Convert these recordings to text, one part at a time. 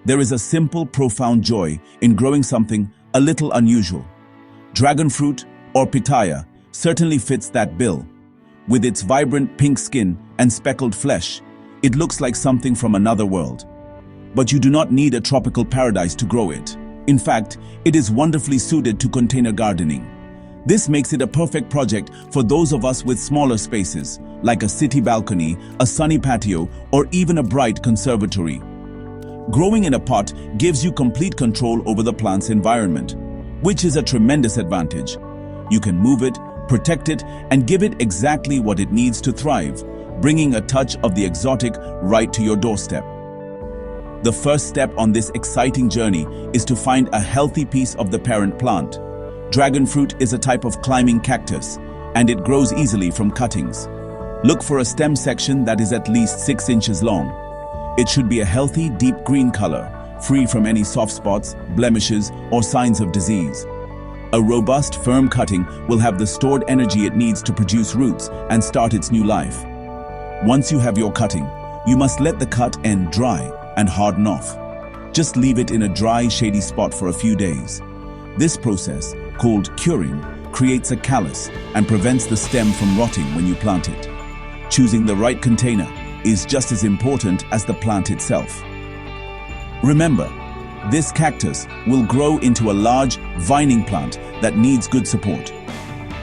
There is a simple, profound joy in growing something a little unusual. Dragon fruit, or pitaya, certainly fits that bill. With its vibrant pink skin and speckled flesh, it looks like something from another world. But you do not need a tropical paradise to grow it. In fact, it is wonderfully suited to container gardening. This makes it a perfect project for those of us with smaller spaces, like a city balcony, a sunny patio, or even a bright conservatory. Growing in a pot gives you complete control over the plant's environment, which is a tremendous advantage. You can move it, protect it, and give it exactly what it needs to thrive, bringing a touch of the exotic right to your doorstep. The first step on this exciting journey is to find a healthy piece of the parent plant. Dragon fruit is a type of climbing cactus, and it grows easily from cuttings. Look for a stem section that is at least 6 inches long. It should be a healthy, deep green color, free from any soft spots, blemishes, or signs of disease. A robust, firm cutting will have the stored energy it needs to produce roots and start its new life. Once you have your cutting, you must let the cut end dry and harden off. Just leave it in a dry, shady spot for a few days. This process, called curing, creates a callus and prevents the stem from rotting when you plant it. Choosing the right container is just as important as the plant itself. Remember, this cactus will grow into a large, vining plant that needs good support.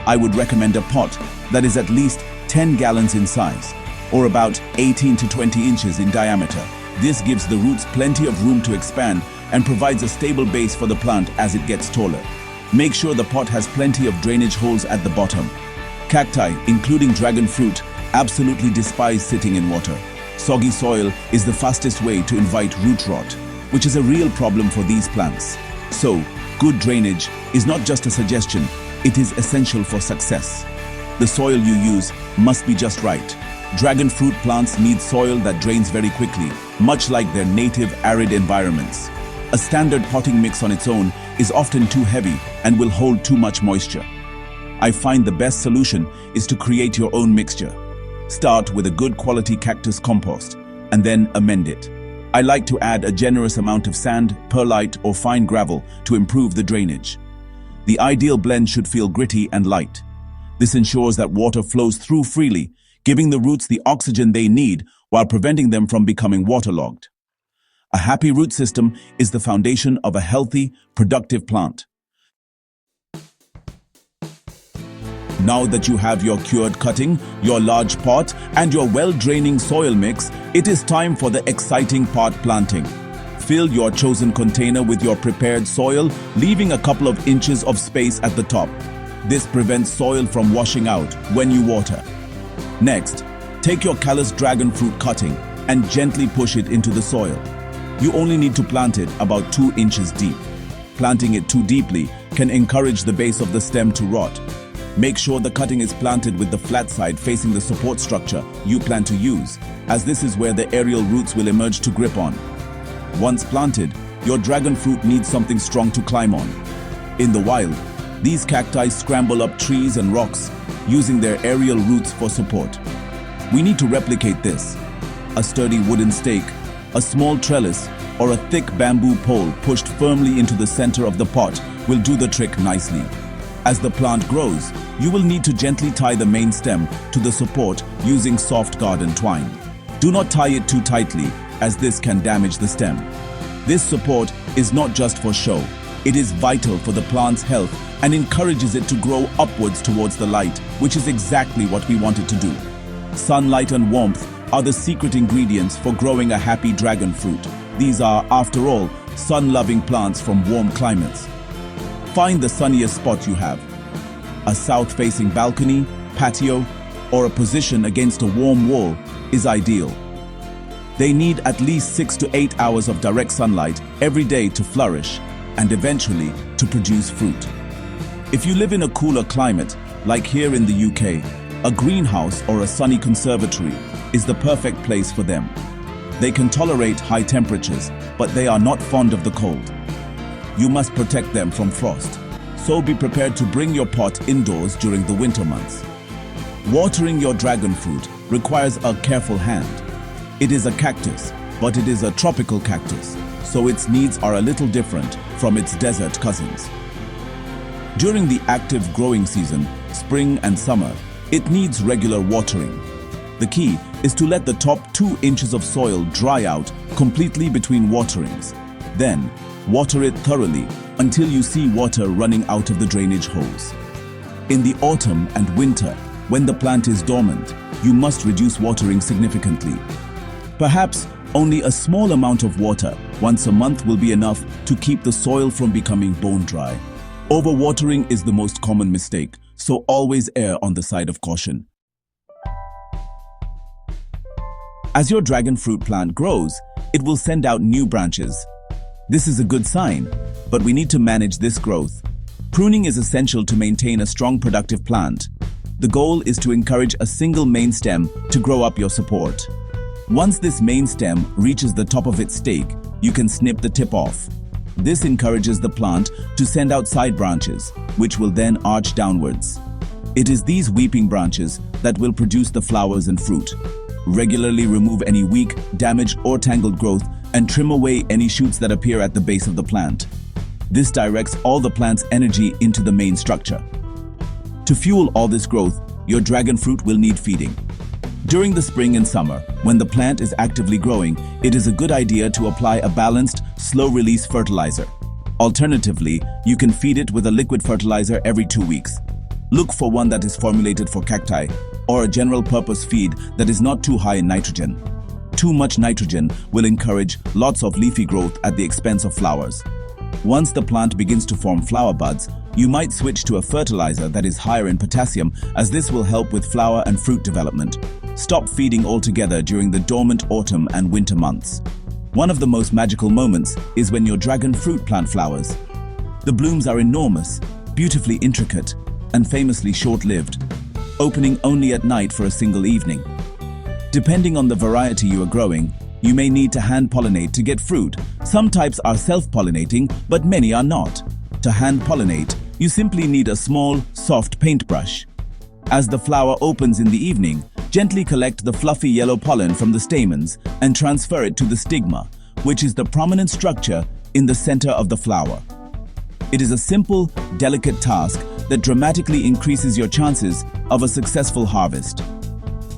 I would recommend a pot that is at least 10 gallons in size, or about 18 to 20 inches in diameter. This gives the roots plenty of room to expand and provides a stable base for the plant as it gets taller. Make sure the pot has plenty of drainage holes at the bottom. Cacti, including dragon fruit, absolutely despise sitting in water. Soggy soil is the fastest way to invite root rot, which is a real problem for these plants. So, good drainage is not just a suggestion, it is essential for success. The soil you use must be just right. Dragon fruit plants need soil that drains very quickly, much like their native arid environments. A standard potting mix on its own is often too heavy and will hold too much moisture. I find the best solution is to create your own mixture. Start with a good quality cactus compost and then amend it. I like to add a generous amount of sand, perlite, or fine gravel to improve the drainage. The ideal blend should feel gritty and light. This ensures that water flows through freely, giving the roots the oxygen they need while preventing them from becoming waterlogged. A happy root system is the foundation of a healthy, productive plant. Now that you have your cured cutting, your large pot, and your well-draining soil mix, it is time for the exciting pot planting. Fill your chosen container with your prepared soil, leaving a couple of inches of space at the top. This prevents soil from washing out when you water. Next, take your callus dragon fruit cutting and gently push it into the soil. You only need to plant it about 2 inches deep. Planting it too deeply can encourage the base of the stem to rot. Make sure the cutting is planted with the flat side facing the support structure you plan to use, as this is where the aerial roots will emerge to grip on. Once planted, your dragon fruit needs something strong to climb on. In the wild, these cacti scramble up trees and rocks, using their aerial roots for support. We need to replicate this. A sturdy wooden stake, a small trellis, or a thick bamboo pole pushed firmly into the center of the pot will do the trick nicely. As the plant grows, you will need to gently tie the main stem to the support using soft garden twine. Do not tie it too tightly, as this can damage the stem. This support is not just for show. It is vital for the plant's health and encourages it to grow upwards towards the light, which is exactly what we want it to do. Sunlight and warmth are the secret ingredients for growing a happy dragon fruit. These are, after all, sun-loving plants from warm climates. Find the sunniest spot you have. A south-facing balcony, patio, or a position against a warm wall is ideal. They need at least 6 to 8 hours of direct sunlight every day to flourish and eventually to produce fruit. If you live in a cooler climate, like here in the UK, a greenhouse or a sunny conservatory is the perfect place for them. They can tolerate high temperatures, but they are not fond of the cold. You must protect them from frost, so be prepared to bring your pot indoors during the winter months. Watering your dragon fruit requires a careful hand. It is a cactus, but it is a tropical cactus, so its needs are a little different from its desert cousins. During the active growing season, spring and summer, it needs regular watering. The key is to let the top 2 inches of soil dry out completely between waterings. Then, water it thoroughly until you see water running out of the drainage holes. In the autumn and winter, when the plant is dormant, you must reduce watering significantly. Perhaps only a small amount of water once a month will be enough to keep the soil from becoming bone dry. Overwatering is the most common mistake, so always err on the side of caution. As your dragon fruit plant grows, it will send out new branches. This is a good sign, but we need to manage this growth. Pruning is essential to maintain a strong, productive plant. The goal is to encourage a single main stem to grow up your support. Once this main stem reaches the top of its stake, you can snip the tip off. This encourages the plant to send out side branches, which will then arch downwards. It is these weeping branches that will produce the flowers and fruit. Regularly remove any weak, damaged, or tangled growth and trim away any shoots that appear at the base of the plant. This directs all the plant's energy into the main structure. To fuel all this growth, your dragon fruit will need feeding. During the spring and summer, when the plant is actively growing, it is a good idea to apply a balanced, slow-release fertilizer. Alternatively, you can feed it with a liquid fertilizer every 2 weeks. Look for one that is formulated for cacti, or a general-purpose feed that is not too high in nitrogen. Too much nitrogen will encourage lots of leafy growth at the expense of flowers. Once the plant begins to form flower buds, you might switch to a fertilizer that is higher in potassium, as this will help with flower and fruit development. Stop feeding altogether during the dormant autumn and winter months. One of the most magical moments is when your dragon fruit plant flowers. The blooms are enormous, beautifully intricate, and famously short-lived, opening only at night for a single evening. Depending on the variety you are growing, you may need to hand-pollinate to get fruit. Some types are self-pollinating, but many are not. To hand-pollinate, you simply need a small, soft paintbrush. As the flower opens in the evening, gently collect the fluffy yellow pollen from the stamens and transfer it to the stigma, which is the prominent structure in the center of the flower. It is a simple, delicate task that dramatically increases your chances of a successful harvest.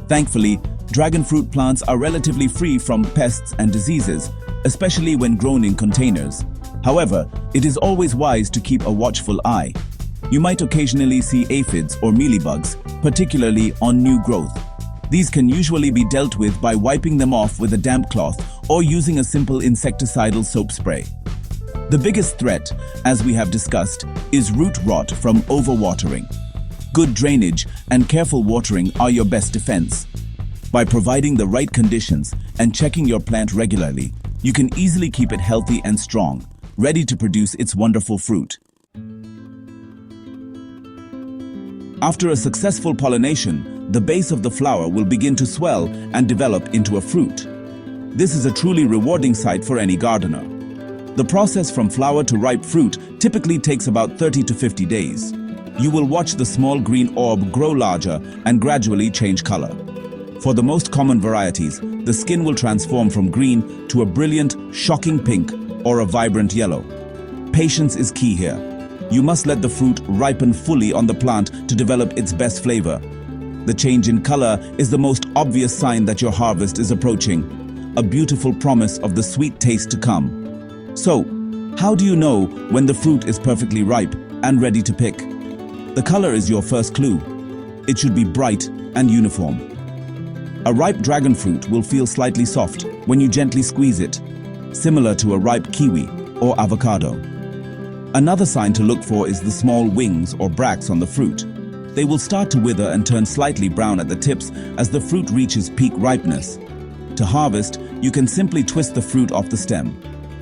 Thankfully, dragon fruit plants are relatively free from pests and diseases, especially when grown in containers. However, it is always wise to keep a watchful eye. You might occasionally see aphids or mealybugs, particularly on new growth. These can usually be dealt with by wiping them off with a damp cloth or using a simple insecticidal soap spray. The biggest threat, as we have discussed, is root rot from overwatering. Good drainage and careful watering are your best defense. By providing the right conditions and checking your plant regularly, you can easily keep it healthy and strong, ready to produce its wonderful fruit. After a successful pollination, the base of the flower will begin to swell and develop into a fruit. This is a truly rewarding sight for any gardener. The process from flower to ripe fruit typically takes about 30 to 50 days. You will watch the small green orb grow larger and gradually change color. For the most common varieties, the skin will transform from green to a brilliant, shocking pink or a vibrant yellow. Patience is key here. You must let the fruit ripen fully on the plant to develop its best flavor. The change in color is the most obvious sign that your harvest is approaching, a beautiful promise of the sweet taste to come. So, how do you know when the fruit is perfectly ripe and ready to pick? The color is your first clue. It should be bright and uniform. A ripe dragon fruit will feel slightly soft when you gently squeeze it, similar to a ripe kiwi or avocado. Another sign to look for is the small wings or bracts on the fruit. They will start to wither and turn slightly brown at the tips as the fruit reaches peak ripeness. To harvest, you can simply twist the fruit off the stem.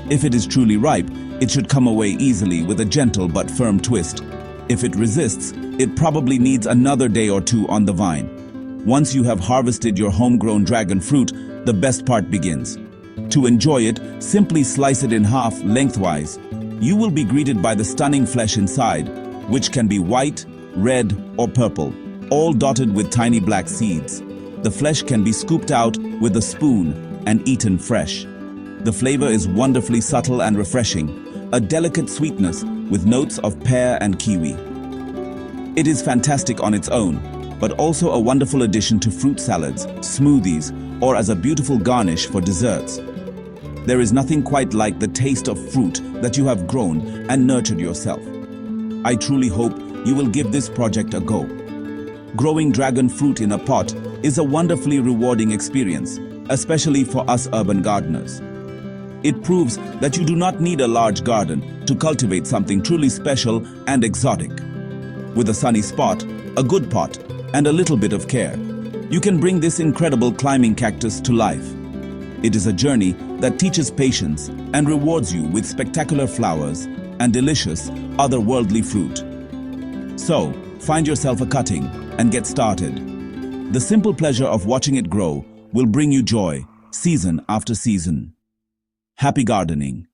If it is truly ripe, it should come away easily with a gentle but firm twist. If it resists, it probably needs another day or two on the vine. Once you have harvested your homegrown dragon fruit, the best part begins. To enjoy it, simply slice it in half lengthwise. You will be greeted by the stunning flesh inside, which can be white, red, or purple, all dotted with tiny black seeds. The flesh can be scooped out with a spoon and eaten fresh. The flavor is wonderfully subtle and refreshing, a delicate sweetness with notes of pear and kiwi. It is fantastic on its own, but also a wonderful addition to fruit salads, smoothies, or as a beautiful garnish for desserts. There is nothing quite like the taste of fruit that you have grown and nurtured yourself. I truly hope you will give this project a go. Growing dragon fruit in a pot is a wonderfully rewarding experience, especially for us urban gardeners. It proves that you do not need a large garden to cultivate something truly special and exotic. With a sunny spot, a good pot, and a little bit of care, you can bring this incredible climbing cactus to life. It is a journey that teaches patience and rewards you with spectacular flowers and delicious, otherworldly fruit. So, find yourself a cutting and get started. The simple pleasure of watching it grow will bring you joy, season after season. Happy gardening!